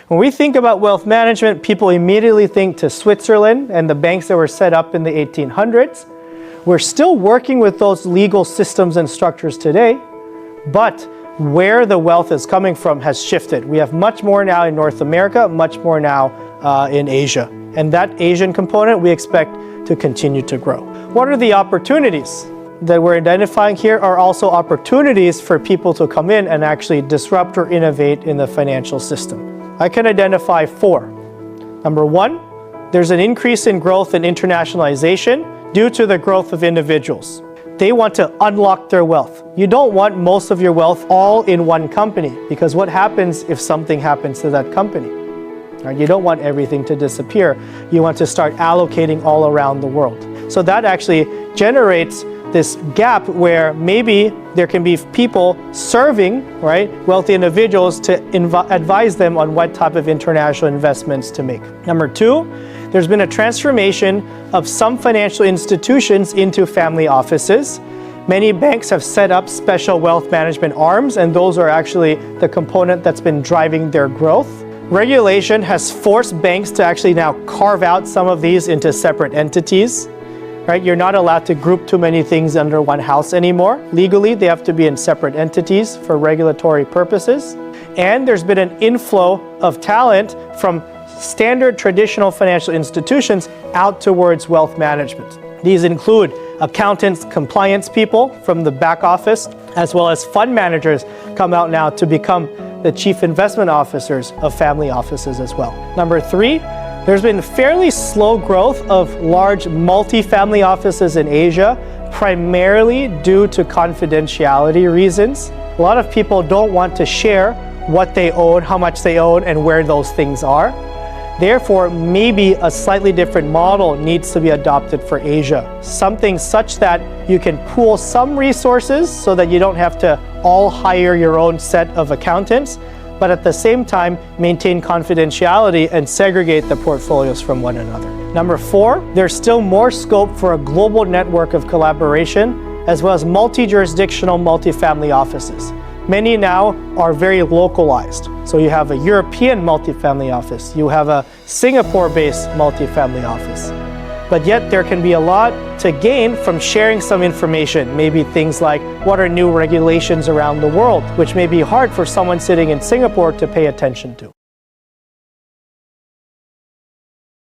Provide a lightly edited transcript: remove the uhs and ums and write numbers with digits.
When we think about wealth management, people immediately think to Switzerland and the banks that were set up in the 1800s. We're still working with those legal systems and structures today, but where the wealth is coming from has shifted. We have much more now in North America, much more now in Asia. And that Asian component we expect to continue to grow. What are the opportunities that we're identifying here? Are also opportunities for people to come in and actually disrupt or innovate in the financial system. I can identify 4. Number 1, there's an increase in growth and internationalization due to the growth of individuals. They want to unlock their wealth. You don't want most of your wealth all in one company, because what happens if something happens to that company? Right? You don't want everything to disappear. You want to start allocating all around the world. So that actually generates this gap where maybe there can be people serving, right, wealthy individuals to advise them on what type of international investments to make. Number 2, there's been a transformation of some financial institutions into family offices. Many banks have set up special wealth management arms, and those are actually the component that's been driving their growth. Regulation has forced banks to actually now carve out some of these into separate entities. Right? You're not allowed to group too many things under one house anymore. Legally, they have to be in separate entities for regulatory purposes. And there's been an inflow of talent from standard traditional financial institutions out towards wealth management. These include accountants, compliance people from the back office, as well as fund managers come out now to become the chief investment officers of family offices as well. Number 3, there's been fairly slow growth of large multi-family offices in Asia, primarily due to confidentiality reasons. A lot of people don't want to share what they own, how much they own, and where those things are. Therefore, maybe a slightly different model needs to be adopted for Asia. Something such that you can pool some resources so that you don't have to all hire your own set of accountants, but at the same time, maintain confidentiality and segregate the portfolios from one another. Number 4, there's still more scope for a global network of collaboration, as well as multi-jurisdictional multifamily offices. Many now are very localized. So you have a European multifamily office, you have a Singapore-based multifamily office. But yet there can be a lot to gain from sharing some information, maybe things like what are new regulations around the world, which may be hard for someone sitting in Singapore to pay attention to.